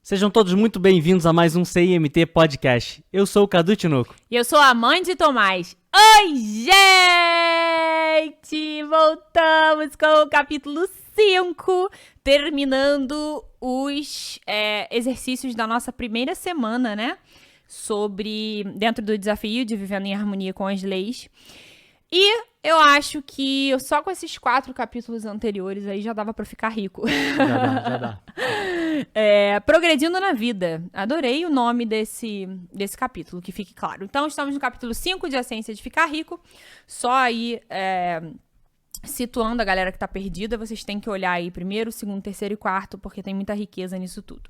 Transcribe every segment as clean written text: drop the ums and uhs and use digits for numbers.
Sejam todos muito bem-vindos a mais um CIMT Podcast. Eu sou o Cadu Tinoco. E eu sou a mãe de Tomás. Oi, gente! Voltamos com o capítulo 5, terminando os exercícios da nossa primeira semana, né? Dentro do desafio de vivendo em harmonia com as leis. E eu acho que só com esses 4 capítulos anteriores aí já dava pra ficar rico. Já dá. Progredindo na vida. Adorei o nome desse capítulo, que fique claro. Então, estamos no capítulo 5 de A Ciência de Ficar Rico. Só aí, situando a galera que tá perdida, vocês têm que olhar aí primeiro, segundo, terceiro e quarto, porque tem muita riqueza nisso tudo.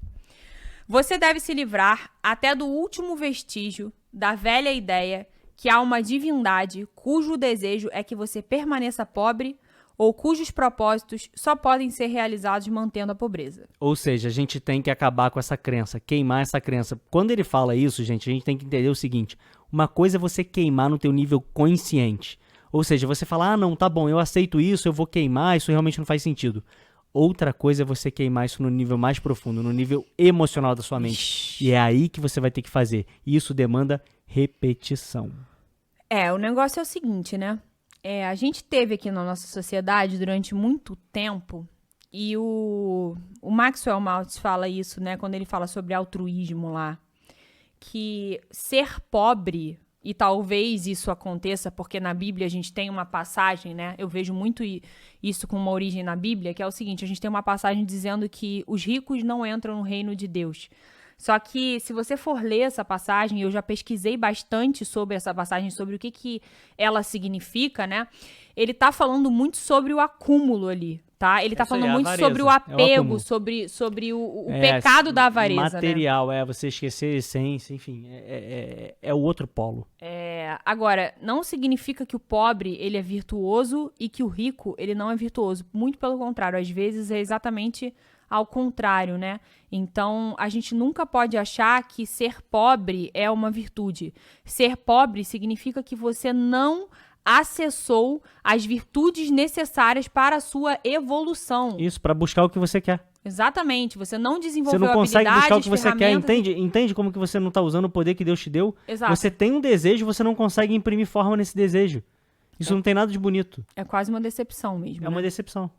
Você deve se livrar até do último vestígio da velha ideia que há uma divindade cujo desejo é que você permaneça pobre ou cujos propósitos só podem ser realizados mantendo a pobreza. Ou seja, a gente tem que acabar com essa crença, queimar essa crença. Quando ele fala isso, gente, a gente tem que entender o seguinte: uma coisa é você queimar no teu nível consciente. Ou seja, você falar, não, tá bom, eu aceito isso, eu vou queimar, isso realmente não faz sentido. Outra coisa é você queimar isso no nível mais profundo, no nível emocional da sua mente. E é aí que você vai ter que fazer. E isso demanda repetição. O negócio é o seguinte, né? A gente teve aqui na nossa sociedade durante muito tempo, e o Maxwell Maltz fala isso, né? Quando ele fala sobre altruísmo lá, que ser pobre, e talvez isso aconteça porque na Bíblia a gente tem uma passagem, né? Eu vejo muito isso com uma origem na Bíblia, que é o seguinte: a gente tem uma passagem dizendo que os ricos não entram no reino de Deus. Só que, se você for ler essa passagem, eu já pesquisei bastante sobre essa passagem, sobre o que ela significa, né? Ele tá falando muito sobre o acúmulo ali, tá? Ele tá falando muito sobre o apego, sobre o pecado da avareza, material, né? Você esquecer a essência, enfim, é o outro polo. Agora, não significa que o pobre, ele é virtuoso e que o rico, ele não é virtuoso. Muito pelo contrário, às vezes é exatamente ao contrário, né? Então, a gente nunca pode achar que ser pobre é uma virtude. Ser pobre significa que você não acessou as virtudes necessárias para a sua evolução. Isso, para buscar o que você quer. Exatamente, você não desenvolveu habilidades, você não consegue buscar o que você quer, ferramentas. entende como que você não está usando o poder que Deus te deu? Exato. Você tem um desejo, você não consegue imprimir forma nesse desejo. Isso não tem nada de bonito. É quase uma decepção mesmo. É uma decepção.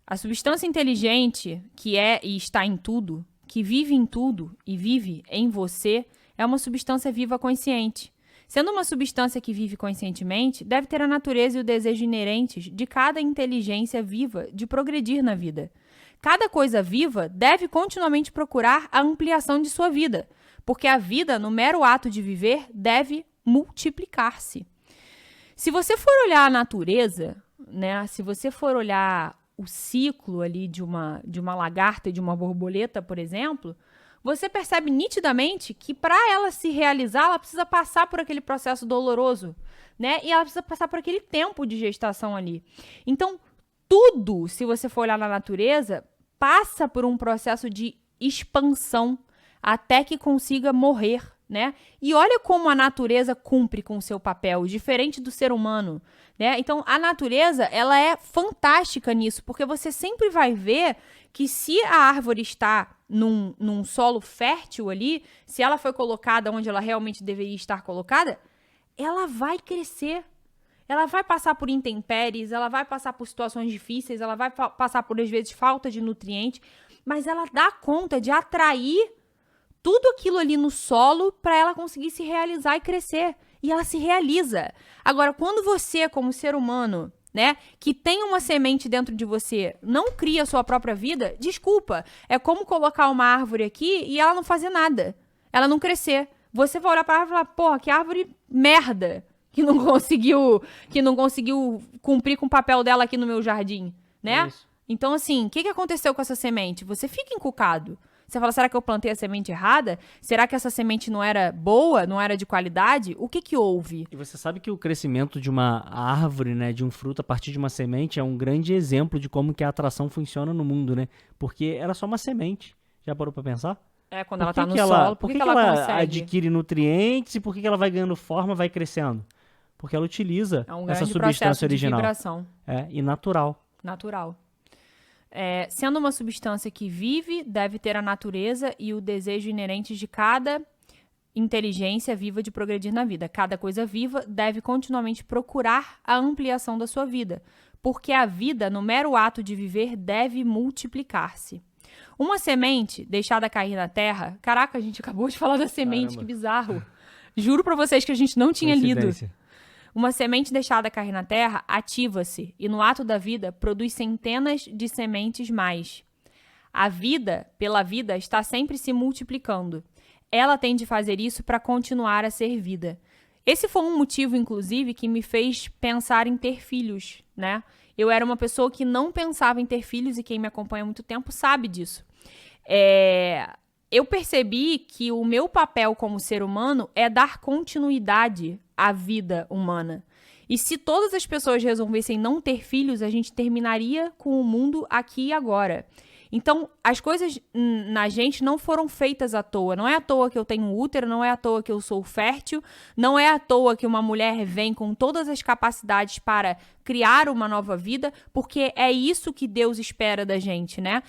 A substância inteligente, que é e está em tudo, que vive em tudo e vive em você, é uma substância viva consciente. Sendo uma substância que vive conscientemente, deve ter a natureza e o desejo inerentes de cada inteligência viva de progredir na vida. Cada coisa viva deve continuamente procurar a ampliação de sua vida, porque a vida, no mero ato de viver, deve multiplicar-se. Se você for olhar a natureza, né, se você for olhar o ciclo ali de uma lagarta e de uma borboleta, por exemplo, você percebe nitidamente que para ela se realizar, ela precisa passar por aquele processo doloroso, né? E ela precisa passar por aquele tempo de gestação ali. Então, tudo, se você for olhar na natureza, passa por um processo de expansão até que consiga morrer, né? E olha como a natureza cumpre com o seu papel, diferente do ser humano, né? Então, a natureza, ela é fantástica nisso, porque você sempre vai ver que se a árvore está num solo fértil ali, se ela foi colocada onde ela realmente deveria estar colocada, ela vai crescer. Ela vai passar por intempéries, ela vai passar por situações difíceis, ela vai passar por, às vezes, falta de nutriente, mas ela dá conta de atrair tudo aquilo ali no solo para ela conseguir se realizar e crescer. E ela se realiza. Agora, quando você, como ser humano, né, que tem uma semente dentro de você, não cria a sua própria vida, desculpa, é como colocar uma árvore aqui e ela não fazer nada. Ela não crescer. Você vai olhar para a árvore e falar, porra, que árvore merda, que não conseguiu cumprir com o papel dela aqui no meu jardim, né? Então, assim, o que aconteceu com essa semente? Você fica encucado. Você fala, será que eu plantei a semente errada? Será que essa semente não era boa, não era de qualidade? O que houve? E você sabe que o crescimento de uma árvore, né, de um fruto a partir de uma semente é um grande exemplo de como que a atração funciona no mundo, né? Porque era só uma semente. Já parou pra pensar? Quando ela tá no solo, por que ela consegue? Adquire nutrientes e por que ela vai ganhando forma, vai crescendo? Porque ela utiliza essa substância original. De vibração. E natural. Natural. Sendo uma substância que vive, deve ter a natureza e o desejo inerentes de cada inteligência viva de progredir na vida. Cada coisa viva deve continuamente procurar a ampliação da sua vida, porque a vida, no mero ato de viver, deve multiplicar-se. Uma semente deixada cair na terra... Caraca, a gente acabou de falar da semente, Caramba. que bizarro. Juro pra vocês que a gente não tinha lido. Coincidência. Uma semente deixada cair na terra ativa-se e, no ato da vida, produz centenas de sementes mais. A vida, pela vida, está sempre se multiplicando. Ela tem de fazer isso para continuar a ser vida. Esse foi um motivo, inclusive, que me fez pensar em ter filhos, né? Eu era uma pessoa que não pensava em ter filhos e quem me acompanha há muito tempo sabe disso. Eu percebi que o meu papel como ser humano é dar continuidade à vida humana. E se todas as pessoas resolvessem não ter filhos, a gente terminaria com o mundo aqui e agora. Então, as coisas na gente não foram feitas à toa. Não é à toa que eu tenho um útero, não é à toa que eu sou fértil, não é à toa que uma mulher vem com todas as capacidades para criar uma nova vida, porque é isso que Deus espera da gente, né?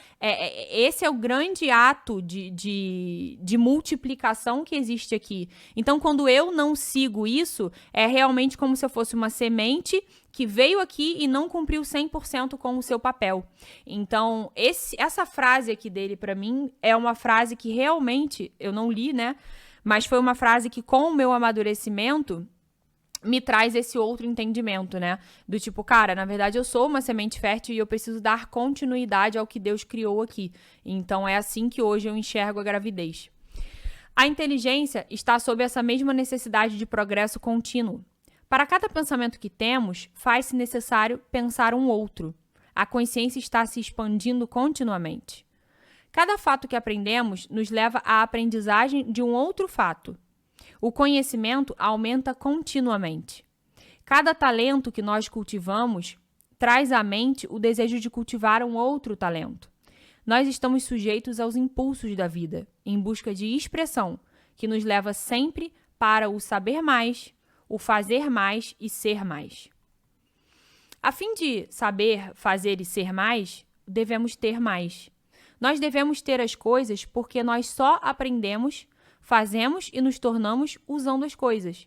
Esse é o grande ato de multiplicação que existe aqui. Então, quando eu não sigo isso, é realmente como se eu fosse uma semente que veio aqui e não cumpriu 100% com o seu papel. Então, essa frase aqui dele, pra mim, é uma frase que realmente, eu não li, né? Mas foi uma frase que, com o meu amadurecimento, me traz esse outro entendimento, né? Do tipo, cara, na verdade eu sou uma semente fértil e eu preciso dar continuidade ao que Deus criou aqui. Então, é assim que hoje eu enxergo a gravidez. A inteligência está sob essa mesma necessidade de progresso contínuo. Para cada pensamento que temos, faz-se necessário pensar um outro. A consciência está se expandindo continuamente. Cada fato que aprendemos nos leva à aprendizagem de um outro fato. O conhecimento aumenta continuamente. Cada talento que nós cultivamos traz à mente o desejo de cultivar um outro talento. Nós estamos sujeitos aos impulsos da vida, em busca de expressão, que nos leva sempre para o saber mais, o fazer mais e ser mais. A fim de saber, fazer e ser mais, devemos ter mais. Nós devemos ter as coisas porque nós só aprendemos, fazemos e nos tornamos usando as coisas.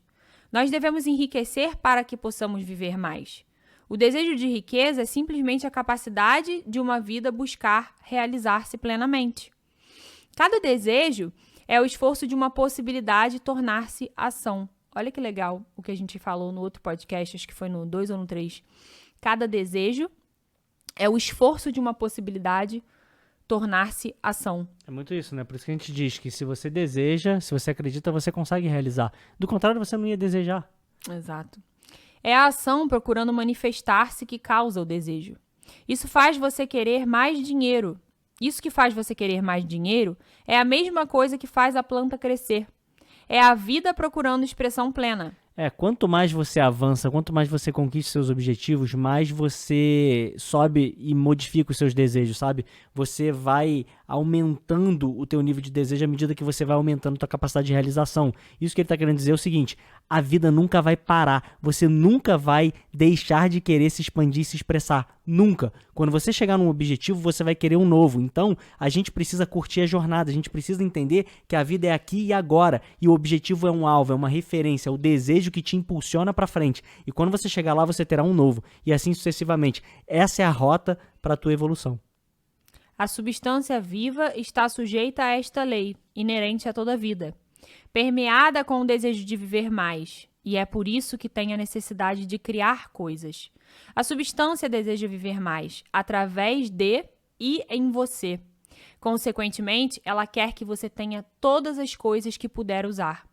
Nós devemos enriquecer para que possamos viver mais. O desejo de riqueza é simplesmente a capacidade de uma vida buscar realizar-se plenamente. Cada desejo é o esforço de uma possibilidade tornar-se ação. Olha que legal o que a gente falou no outro podcast, acho que foi no 2 ou no 3. Cada desejo é o esforço de uma possibilidade tornar-se ação. É muito isso, né? Por isso que a gente diz que se você deseja, se você acredita, você consegue realizar. Do contrário, você não ia desejar. Exato. É a ação procurando manifestar-se que causa o desejo. Isso faz você querer mais dinheiro. Isso que faz você querer mais dinheiro é a mesma coisa que faz a planta crescer. É a vida procurando expressão plena. Quanto mais você avança, quanto mais você conquista seus objetivos, mais você sobe e modifica os seus desejos, sabe? Você vai aumentando o teu nível de desejo à medida que você vai aumentando a tua capacidade de realização. Isso que ele está querendo dizer é o seguinte: a vida nunca vai parar, você nunca vai deixar de querer se expandir e se expressar, nunca. Quando você chegar num objetivo, você vai querer um novo. Então, a gente precisa curtir a jornada, a gente precisa entender que a vida é aqui e agora, e o objetivo é um alvo, é uma referência, é o desejo que te impulsiona para frente. E quando você chegar lá, você terá um novo, e assim sucessivamente. Essa é a rota para a tua evolução. A substância viva está sujeita a esta lei, inerente a toda a vida, permeada com o desejo de viver mais, e é por isso que tem a necessidade de criar coisas. A substância deseja viver mais, através de e em você. Consequentemente, ela quer que você tenha todas as coisas que puder usar.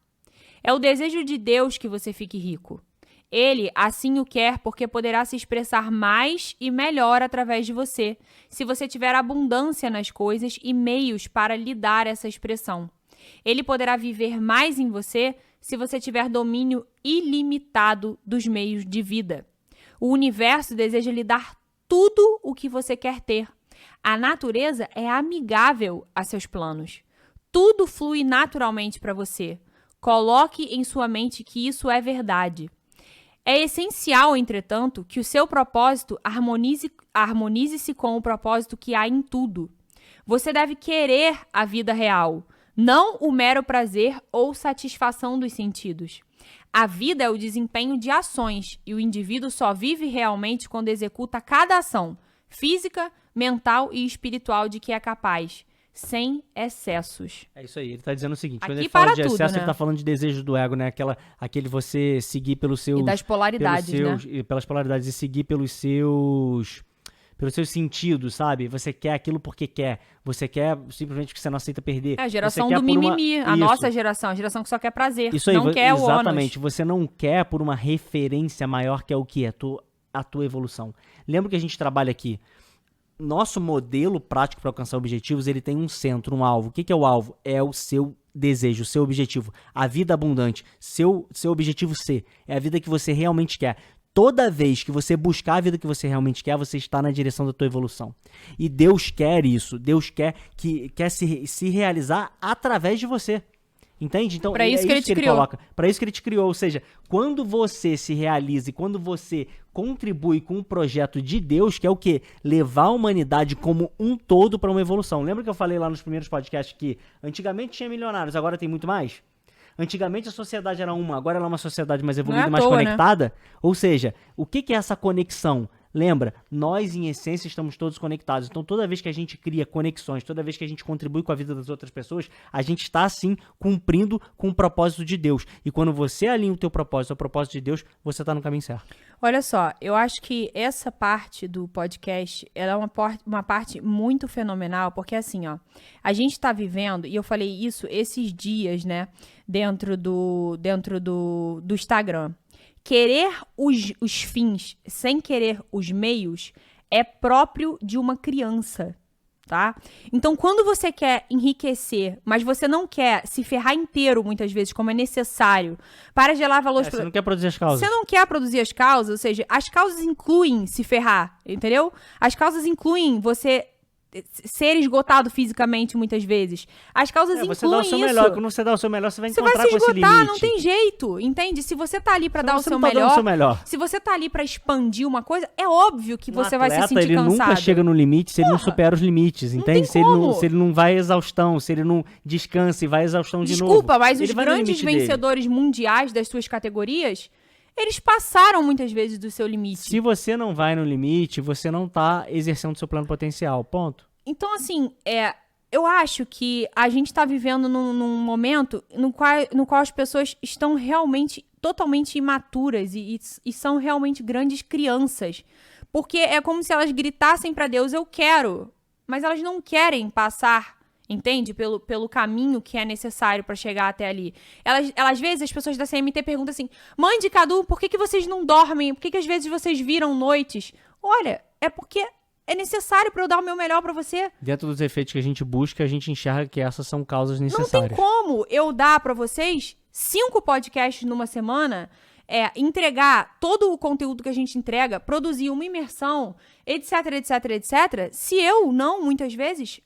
É o desejo de Deus que você fique rico. Ele assim o quer porque poderá se expressar mais e melhor através de você, se você tiver abundância nas coisas e meios para lhe dar essa expressão. Ele poderá viver mais em você se você tiver domínio ilimitado dos meios de vida. O universo deseja lhe dar tudo o que você quer ter. A natureza é amigável a seus planos. Tudo flui naturalmente para você. Coloque em sua mente que isso é verdade. É essencial, entretanto, que o seu propósito harmonize-se com o propósito que há em tudo. Você deve querer a vida real, não o mero prazer ou satisfação dos sentidos. A vida é o desempenho de ações e o indivíduo só vive realmente quando executa cada ação, física, mental e espiritual de que é capaz, sem excessos. É isso aí, ele tá dizendo o seguinte, quando Aqui ele fala para de tudo, excesso, né? ele tá falando de desejo do ego, né? Aquele você seguir pelos seus... E das polaridades, e pelas polaridades, e seguir pelos seus sentidos, sabe? Você quer aquilo porque quer. Você quer simplesmente que você não aceita perder. É a geração Você quer do por mimimi, a Isso. nossa geração, a geração que só quer prazer, Isso aí, não quer o ônus. exatamente. Você não quer por uma referência maior que é o que? A tua evolução. Lembra que a gente trabalha aqui? Nosso modelo prático para alcançar objetivos, ele tem um centro, um alvo. O que é o alvo? É o seu desejo, o seu objetivo. A vida abundante. Seu objetivo C. É a vida que você realmente quer. Toda vez que você buscar a vida que você realmente quer, você está na direção da tua evolução. E Deus quer isso. Deus quer se realizar através de você. Entende? Então, pra isso que ele te criou. Coloca. Para isso que ele te criou. Ou seja, quando você se realiza e quando você contribui com o projeto de Deus, que é o quê? Levar a humanidade como um todo para uma evolução. Lembra que eu falei lá nos primeiros podcasts que antigamente tinha milionários, agora tem muito mais? Antigamente a sociedade era agora ela é uma sociedade mais evoluída, mais conectada. Né? Ou seja, o que é essa conexão? Lembra, nós em essência estamos todos conectados. Então toda vez que a gente cria conexões, toda vez que a gente contribui com a vida das outras pessoas, a gente está assim cumprindo com o propósito de Deus. E quando você alinha o teu propósito ao propósito de Deus, você está no caminho certo. Olha só, eu acho que essa parte do podcast, ela é uma parte muito fenomenal, porque assim, ó, a gente está vivendo, e eu falei isso esses dias, né, dentro do Instagram. Querer os fins sem querer os meios é próprio de uma criança, tá? Então, quando você quer enriquecer, mas você não quer se ferrar inteiro, muitas vezes, como é necessário, para gerar valores... Você não quer produzir as causas. Você não quer produzir as causas, ou seja, as causas incluem se ferrar, entendeu? As causas incluem você ser esgotado fisicamente, muitas vezes. As causas incluem você dá o seu isso. melhor. Quando você dá o seu melhor, você vai encontrar você vai se com esse esgotar, limite. não tem jeito, entende? Se você tá ali pra dar o seu não tá dando o seu melhor. se você tá ali pra expandir uma coisa, é óbvio que você vai se sentir ele cansado. Nunca chega no limite se ele não supera os limites, entende? tem como. Se ele não vai à exaustão, se ele não descansa e vai à exaustão de novo. Desculpa, mas os ele vai no grandes limite vencedores mundiais das suas categorias, eles passaram muitas vezes do seu limite. Se você não vai no limite, você não tá exercendo o seu plano potencial, ponto. Então, assim, eu acho que a gente está vivendo num momento no qual as pessoas estão realmente totalmente imaturas e são realmente grandes crianças. Porque é como se elas gritassem para Deus, eu quero, mas elas não querem passar, entende? Pelo caminho que é necessário para chegar até ali. Às vezes, as pessoas da CMT perguntam assim, mãe de Cadu, por que vocês não dormem? Por que às vezes vocês viram noites? Olha, é porque... é necessário para eu dar o meu melhor para você. Dentro dos efeitos que a gente busca, a gente enxerga que essas são causas necessárias. Não tem como eu dar para vocês 5 podcasts numa semana, entregar todo o conteúdo que a gente entrega, produzir uma imersão, etc, etc, etc, se eu não, muitas vezes,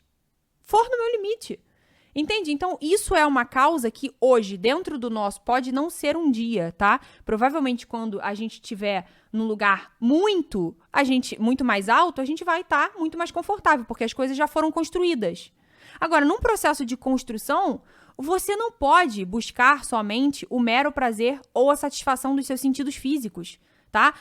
for no meu limite. Entende? Então, isso é uma causa que hoje, dentro do nosso, pode não ser um dia, tá? Provavelmente, quando a gente estiver num lugar muito mais alto, a gente vai estar muito mais confortável, porque as coisas já foram construídas. Agora, num processo de construção, você não pode buscar somente o mero prazer ou a satisfação dos seus sentidos físicos, tá?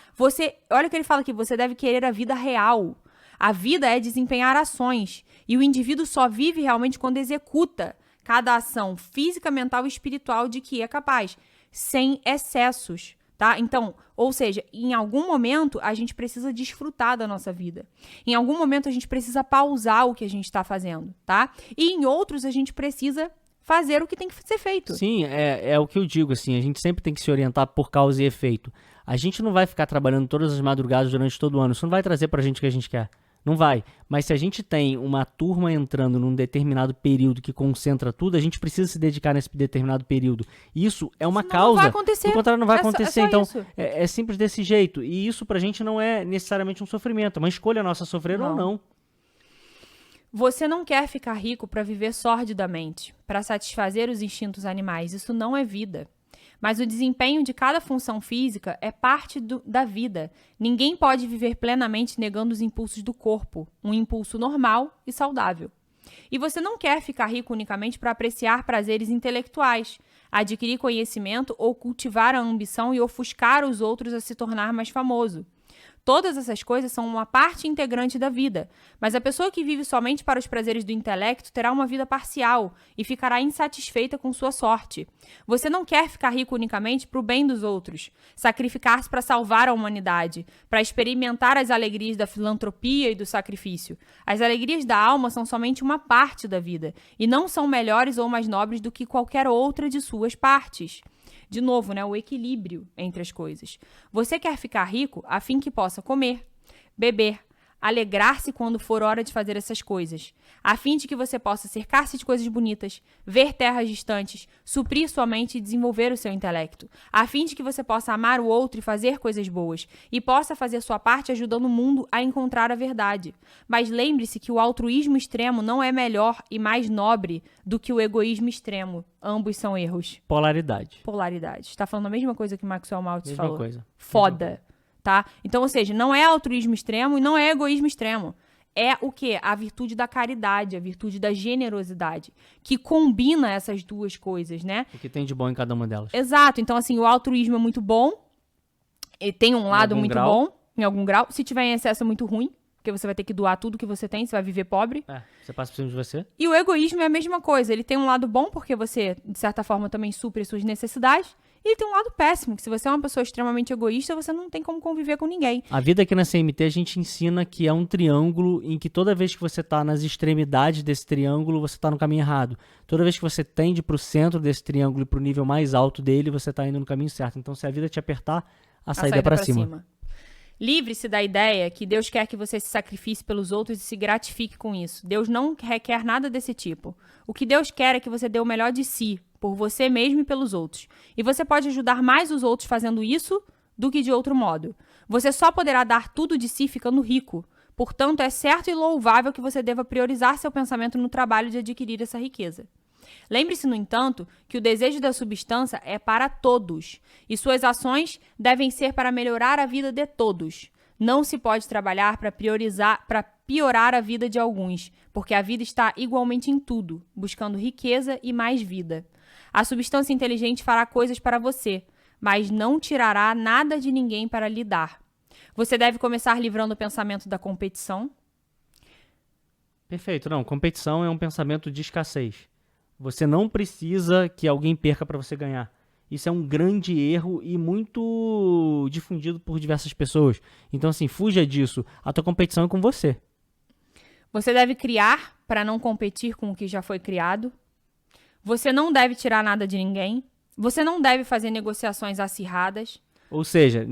Olha o que ele fala aqui, você deve querer a vida real. A vida é desempenhar ações, e o indivíduo só vive realmente quando executa cada ação física, mental e espiritual de que é capaz, sem excessos, tá? Então, ou seja, em algum momento a gente precisa desfrutar da nossa vida. Em algum momento a gente precisa pausar o que a gente está fazendo, tá? E em outros a gente precisa fazer o que tem que ser feito. Sim, é o que eu digo, assim, a gente sempre tem que se orientar por causa e efeito. A gente não vai ficar trabalhando todas as madrugadas durante todo o ano, isso não vai trazer pra gente o que a gente quer. Não vai. Mas se a gente tem uma turma entrando num determinado período que concentra tudo, a gente precisa se dedicar nesse determinado período. Isso é uma causa. Não vai acontecer. Do contrário, não vai acontecer. Então, isso. É simples desse jeito. E isso pra gente não é necessariamente um sofrimento. É uma escolha nossa sofrer ou não. Você não quer ficar rico para viver sordidamente, para satisfazer os instintos animais. Isso não é vida. Mas o desempenho de cada função física é parte da vida. Ninguém pode viver plenamente negando os impulsos do corpo, um impulso normal e saudável. E você não quer ficar rico unicamente para apreciar prazeres intelectuais, adquirir conhecimento ou cultivar a ambição e ofuscar os outros a se tornar mais famoso. Todas essas coisas são uma parte integrante da vida, mas a pessoa que vive somente para os prazeres do intelecto terá uma vida parcial e ficará insatisfeita com sua sorte. Você não quer ficar rico unicamente para o bem dos outros, sacrificar-se para salvar a humanidade, para experimentar as alegrias da filantropia e do sacrifício. As alegrias da alma são somente uma parte da vida e não são melhores ou mais nobres do que qualquer outra de suas partes. De novo, o equilíbrio entre as coisas. Você quer ficar rico a fim que possa comer, beber, alegrar-se quando for hora de fazer essas coisas, a fim de que você possa cercar-se de coisas bonitas, ver terras distantes, suprir sua mente e desenvolver o seu intelecto, a fim de que você possa amar o outro e fazer coisas boas, e possa fazer sua parte ajudando o mundo a encontrar a verdade. Mas lembre-se que o altruísmo extremo não é melhor e mais nobre do que o egoísmo extremo. Ambos são erros. Polaridade. Está falando a mesma coisa que Maxwell Maltz falou. Coisa. Foda. Tá? Então, ou seja, não é altruísmo extremo e não é egoísmo extremo. É o quê? A virtude da caridade, a virtude da generosidade, que combina essas duas coisas, né? O que tem de bom em cada uma delas. Exato. Então, assim, o altruísmo é muito bom, ele tem um lado muito bom, em algum grau. Se tiver em excesso, é muito ruim, porque você vai ter que doar tudo que você tem, você vai viver pobre. Você passa por cima de você. E o egoísmo é a mesma coisa. Ele tem um lado bom, porque você, de certa forma, também supre suas necessidades. E ele tem um lado péssimo, que se você é uma pessoa extremamente egoísta, você não tem como conviver com ninguém. A vida aqui na CMT, a gente ensina que é um triângulo em que toda vez que você está nas extremidades desse triângulo, você está no caminho errado. Toda vez que você tende para o centro desse triângulo e para o nível mais alto dele, você está indo no caminho certo. Então, se a vida te apertar, a saída é para cima. Livre-se da ideia que Deus quer que você se sacrifique pelos outros e se gratifique com isso. Deus não requer nada desse tipo. O que Deus quer é que você dê o melhor de si, por você mesmo e pelos outros. E você pode ajudar mais os outros fazendo isso do que de outro modo. Você só poderá dar tudo de si ficando rico. Portanto, é certo e louvável que você deva priorizar seu pensamento no trabalho de adquirir essa riqueza. Lembre-se, no entanto, que o desejo da substância é para todos, e suas ações devem ser para melhorar a vida de todos. Não se pode trabalhar para piorar a vida de alguns, porque a vida está igualmente em tudo, buscando riqueza e mais vida. A substância inteligente fará coisas para você, mas não tirará nada de ninguém para lhe dar. Você deve começar livrando o pensamento da competição. Perfeito. Não, competição é um pensamento de escassez. Você não precisa que alguém perca para você ganhar. Isso é um grande erro e muito difundido por diversas pessoas. Então, assim, fuja disso. A tua competição é com você. Você deve criar para não competir com o que já foi criado. Você não deve tirar nada de ninguém. Você não deve fazer negociações acirradas. Ou seja,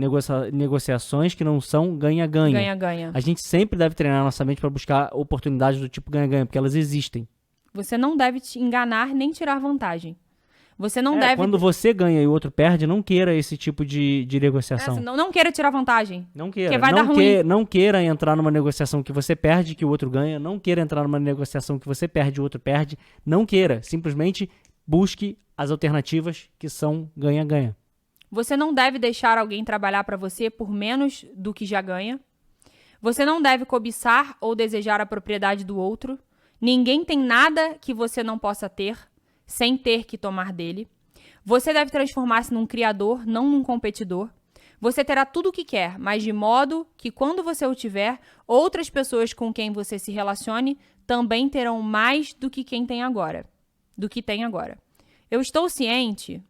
negociações que não são ganha-ganha. Ganha-ganha. A gente sempre deve treinar nossa mente para buscar oportunidades do tipo ganha-ganha, porque elas existem. Você não deve te enganar nem tirar vantagem. Você não deve... Quando você ganha e o outro perde, não queira esse tipo de negociação. Não queira tirar vantagem. Não queira. Porque vai dar ruim. Não queira entrar numa negociação que você perde, que o outro ganha. Não queira entrar numa negociação que você perde e o outro perde. Não queira. Simplesmente busque as alternativas que são ganha-ganha. Você não deve deixar alguém trabalhar para você por menos do que já ganha. Você não deve cobiçar ou desejar a propriedade do outro. Ninguém tem nada que você não possa ter, sem ter que tomar dele. Você deve transformar-se num criador, não num competidor. Você terá tudo o que quer, mas de modo que quando você o tiver, outras pessoas com quem você se relacione também terão mais do que quem tem agora. Eu estou ciente...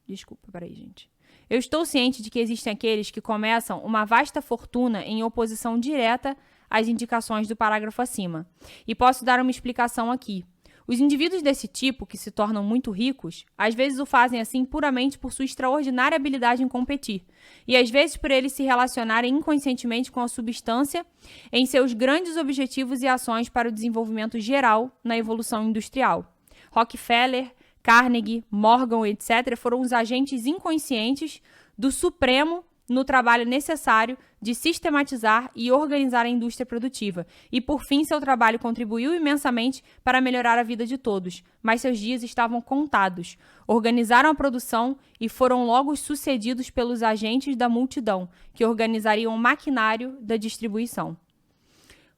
Desculpa, peraí, gente. Eu estou ciente de que existem aqueles que começam uma vasta fortuna em oposição direta às indicações do parágrafo acima. E posso dar uma explicação aqui. Os indivíduos desse tipo, que se tornam muito ricos, às vezes o fazem assim puramente por sua extraordinária habilidade em competir, e às vezes por eles se relacionarem inconscientemente com a substância em seus grandes objetivos e ações para o desenvolvimento geral na evolução industrial. Rockefeller, Carnegie, Morgan, etc., foram os agentes inconscientes do Supremo no trabalho necessário de sistematizar e organizar a indústria produtiva. E, por fim, seu trabalho contribuiu imensamente para melhorar a vida de todos, mas seus dias estavam contados. Organizaram a produção e foram logo sucedidos pelos agentes da multidão, que organizariam o maquinário da distribuição.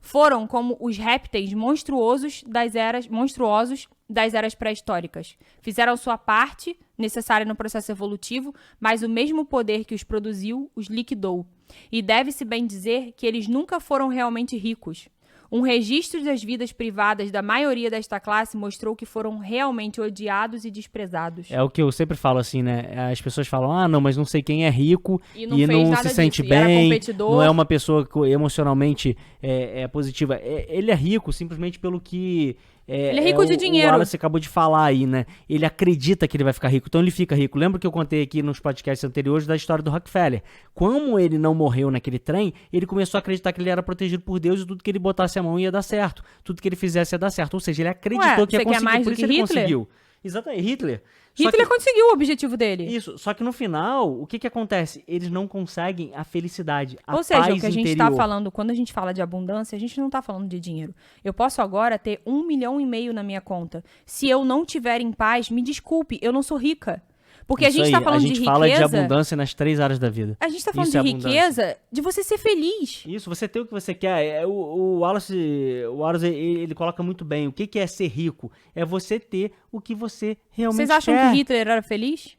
Foram como os répteis monstruosos das eras pré-históricas. Fizeram sua parte, necessária no processo evolutivo, mas o mesmo poder que os produziu os liquidou. E deve-se bem dizer que eles nunca foram realmente ricos. Um registro das vidas privadas da maioria desta classe mostrou que foram realmente odiados e desprezados. É o que eu sempre falo assim, né? As pessoas falam, não, mas não sei quem é rico e não se sente disso, bem, não é uma pessoa emocionalmente positiva. Ele é rico simplesmente pelo que... ele é rico de dinheiro. O Wallace acabou de falar aí, né? Ele acredita que ele vai ficar rico, então ele fica rico. Lembra que eu contei aqui nos podcasts anteriores da história do Rockefeller? Como ele não morreu naquele trem, ele começou a acreditar que ele era protegido por Deus e tudo que ele botasse a mão ia dar certo. Tudo que ele fizesse ia dar certo. Ou seja, ele acreditou que ia conseguir, mais por do isso que ele Hitler? conseguiu. Exatamente, Hitler conseguiu o objetivo dele. Isso, só que no final, o que acontece? Eles não conseguem a felicidade, a paz interior. Ou seja, o que a gente interior. está falando, quando a gente fala de abundância, a gente não está falando de dinheiro. Eu posso agora ter 1,5 milhão na minha conta. Se eu não tiver em paz, me desculpe, eu não sou rica. Porque Isso a gente está falando de riqueza... A gente fala de abundância nas 3 áreas da vida. A gente está falando de riqueza, de você ser feliz. Isso, você ter o que você quer. O Wallace, ele coloca muito bem. O que é ser rico? É você ter o que você realmente quer. Vocês acham que Hitler era feliz?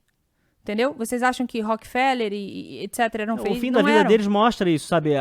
Entendeu? Vocês acham que Rockefeller e etc. eram felizes? O fim da vida deles mostra isso, sabe?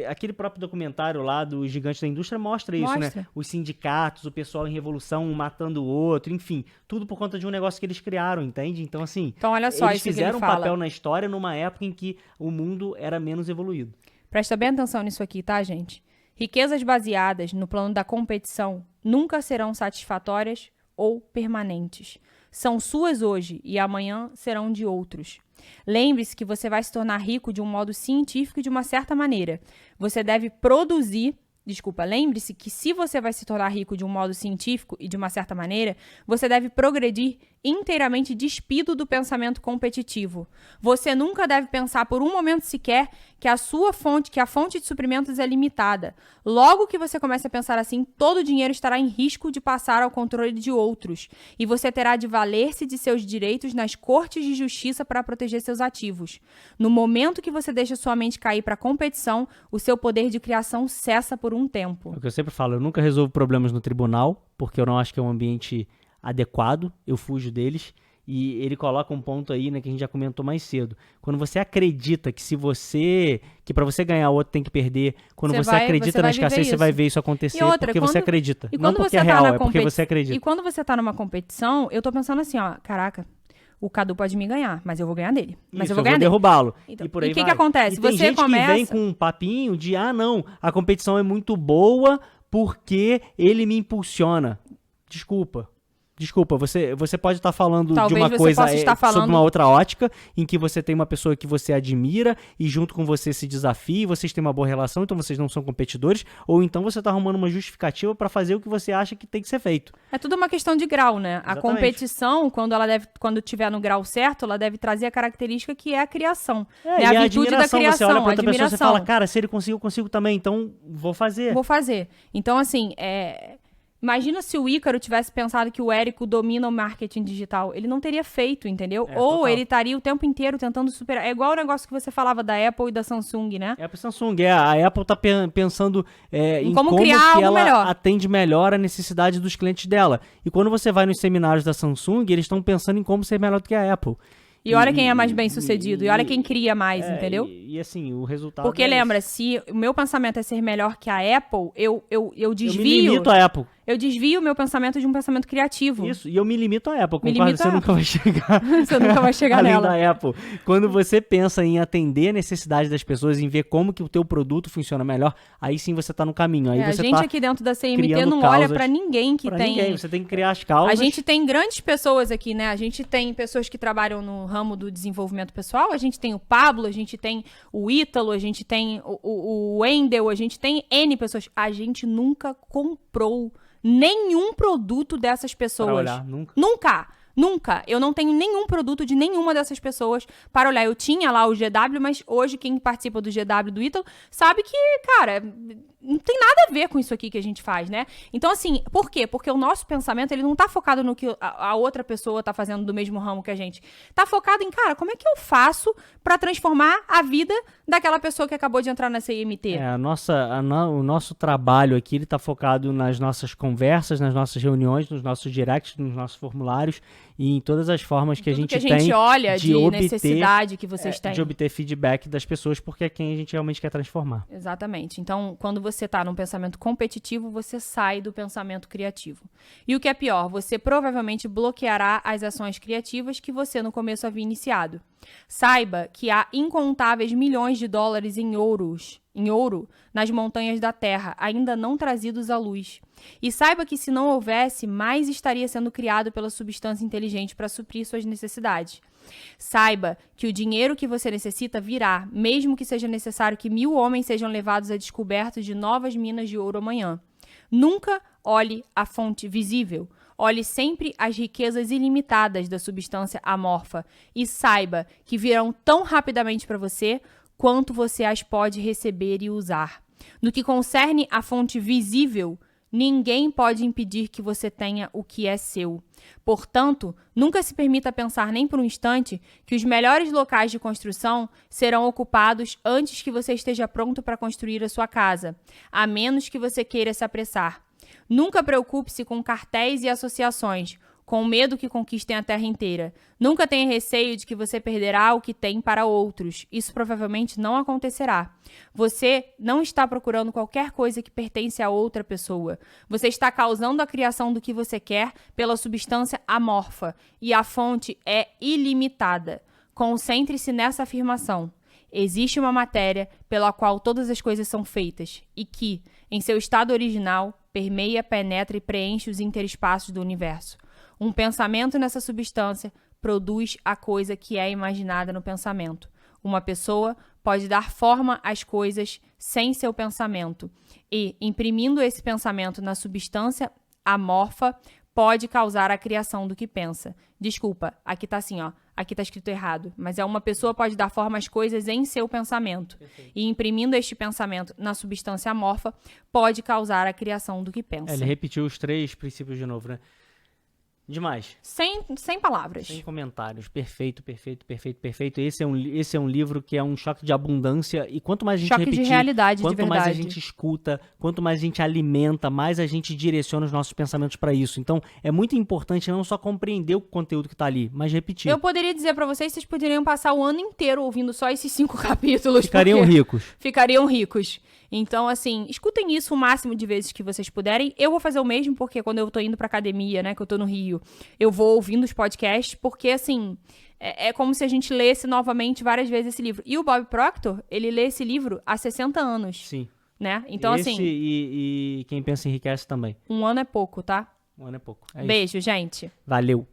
Aquele próprio documentário lá do Gigante da Indústria mostra isso, né? Os sindicatos, o pessoal em revolução, um matando o outro, enfim. Tudo por conta de um negócio que eles criaram, entende? Então, assim, então, olha só, eles fizeram um papel na história numa época em que o mundo era menos evoluído. Presta bem atenção nisso aqui, tá, gente? Riquezas baseadas no plano da competição nunca serão satisfatórias ou permanentes. São suas hoje e amanhã serão de outros. Lembre-se que você vai se tornar rico de um modo científico e de uma certa maneira. Você deve produzir... lembre-se que se você vai se tornar rico de um modo científico e de uma certa maneira, você deve progredir inteiramente despido do pensamento competitivo. Você nunca deve pensar por um momento sequer que a fonte de suprimentos é limitada. Logo que você começa a pensar assim, todo o dinheiro estará em risco de passar ao controle de outros, e você terá de valer-se de seus direitos nas cortes de justiça para proteger seus ativos. No momento que você deixa sua mente cair para a competição, o seu poder de criação cessa por um tempo. É o que eu sempre falo, eu nunca resolvo problemas no tribunal, porque eu não acho que é um ambiente adequado, eu fujo deles, e ele coloca um ponto aí, né, que a gente já comentou mais cedo. Quando você acredita que para você ganhar o outro tem que perder, quando você acredita na escassez, você vai ver isso acontecer porque você acredita. Não porque é real, é porque você acredita. E quando você tá numa competição, eu tô pensando assim, caraca, o Cadu pode me ganhar, mas eu vou ganhar dele. Mas eu vou ganhar dele. Derrubá-lo. Então, e por aí o que acontece? E tem gente que vem com um papinho de, não, a competição é muito boa porque ele me impulsiona. Desculpa, você pode estar falando de uma coisa sob uma outra ótica, em que você tem uma pessoa que você admira e junto com você se desafia, e vocês têm uma boa relação, então vocês não são competidores, ou então você está arrumando uma justificativa para fazer o que você acha que tem que ser feito. É tudo uma questão de grau, né? Exatamente. A competição, quando estiver no grau certo, ela deve trazer a característica que é a criação. É a virtude da criação. Você olha para outra pessoa e fala, cara, se ele conseguiu, eu consigo também, então vou fazer. Então, assim, imagina se o Ícaro tivesse pensado que o Érico domina o marketing digital. Ele não teria feito, entendeu? Ou total. Ele estaria o tempo inteiro tentando superar. É igual o negócio que você falava da Apple e da Samsung, né? Apple e Samsung. A Apple tá pensando em como criar que algo ela melhor. Atende melhor a necessidade dos clientes dela. E quando você vai nos seminários da Samsung, eles estão pensando em como ser melhor do que a Apple. E olha quem é mais bem sucedido. E olha quem cria mais, entendeu? E assim, o resultado Porque lembra, se o meu pensamento é ser melhor que a Apple, eu desvio... Eu me limito à Apple. Eu desvio o meu pensamento de um pensamento criativo. Isso, e eu me limito à Apple. Concordo, você nunca vai chegar. Você nunca vai chegar além nela. Da Apple. Quando você pensa em atender a necessidade das pessoas, em ver como que o teu produto funciona melhor, aí sim você tá no caminho. Aí você a gente aqui dentro da CMT não olha pra ninguém que tem... Ninguém, você tem que criar as causas. A gente tem grandes pessoas aqui, né? A gente tem pessoas que trabalham no ramo do desenvolvimento pessoal, a gente tem o Pablo, a gente tem o Ítalo, a gente tem o Wendel, a gente tem N pessoas. A gente nunca comprou nenhum produto dessas pessoas. Pra olhar, nunca. Nunca. Eu não tenho nenhum produto de nenhuma dessas pessoas para olhar. Eu tinha lá o GW, mas hoje quem participa do GW do Ítalo sabe que, cara, não tem nada a ver com isso aqui que a gente faz, né? Então, assim, por quê? Porque o nosso pensamento, ele não tá focado no que a outra pessoa tá fazendo do mesmo ramo que a gente. Tá focado em, cara, como é que eu faço para transformar a vida daquela pessoa que acabou de entrar nessa IMT? O nosso trabalho aqui, ele tá focado nas nossas conversas, nas nossas reuniões, nos nossos directs, nos nossos formulários e em todas as formas que a gente tem olha de obter, necessidade que vocês têm. De obter feedback das pessoas, porque é quem a gente realmente quer transformar. Exatamente. Então, quando você está num pensamento competitivo, você sai do pensamento criativo. E o que é pior, você provavelmente bloqueará as ações criativas que você no começo havia iniciado. Saiba que há incontáveis milhões de dólares em ouro nas montanhas da Terra, ainda não trazidos à luz. E saiba que se não houvesse, mais estaria sendo criado pela substância inteligente para suprir suas necessidades. Saiba que o dinheiro que você necessita virá, mesmo que seja necessário que 1000 homens sejam levados à descoberta de novas minas de ouro amanhã. Nunca olhe a fonte visível. Olhe sempre as riquezas ilimitadas da substância amorfa e saiba que virão tão rapidamente para você quanto você as pode receber e usar. No que concerne à fonte visível, ninguém pode impedir que você tenha o que é seu. Portanto, nunca se permita pensar nem por um instante que os melhores locais de construção serão ocupados antes que você esteja pronto para construir a sua casa, a menos que você queira se apressar. Nunca preocupe-se com cartéis e associações, com medo que conquistem a terra inteira. Nunca tenha receio de que você perderá o que tem para outros. Isso provavelmente não acontecerá. Você não está procurando qualquer coisa que pertence a outra pessoa. Você está causando a criação do que você quer pela substância amorfa, e a fonte é ilimitada. Concentre-se nessa afirmação. Existe uma matéria pela qual todas as coisas são feitas e que, em seu estado original, permeia, penetra e preenche os interespaços do universo. Um pensamento nessa substância produz a coisa que é imaginada no pensamento. Uma pessoa pode dar forma às coisas sem seu pensamento e, imprimindo esse pensamento na substância amorfa, pode causar a criação do que pensa. Desculpa, aqui tá assim, ó. Aqui tá escrito errado. Mas uma pessoa pode dar forma às coisas em seu pensamento. Perfeito. E imprimindo este pensamento na substância amorfa, pode causar a criação do que pensa. Ele repetiu os 3 princípios de novo, né? Demais. Sem palavras. Sem comentários. Perfeito, perfeito, perfeito, perfeito. Esse é um livro que é um choque de abundância. E quanto mais a gente repetir, de realidade, quanto de verdade. mais a gente escuta, quanto mais a gente alimenta, mais a gente direciona os nossos pensamentos para isso. Então, é muito importante não só compreender o conteúdo que tá ali, mas repetir. Eu poderia dizer para vocês poderiam passar o ano inteiro ouvindo só esses 5 capítulos. Ficariam ricos. Ficariam ricos. Então, assim, escutem isso o máximo de vezes que vocês puderem. Eu vou fazer o mesmo, porque quando eu tô indo pra academia, né, que eu tô no Rio, eu vou ouvindo os podcasts, porque, assim, é como se a gente lesse novamente várias vezes esse livro. E o Bob Proctor, ele lê esse livro há 60 anos. Sim. Né? Então, assim... E Quem Pensa Enriquece também. Um ano é pouco, tá? Um ano é pouco. Beijo, gente. Valeu.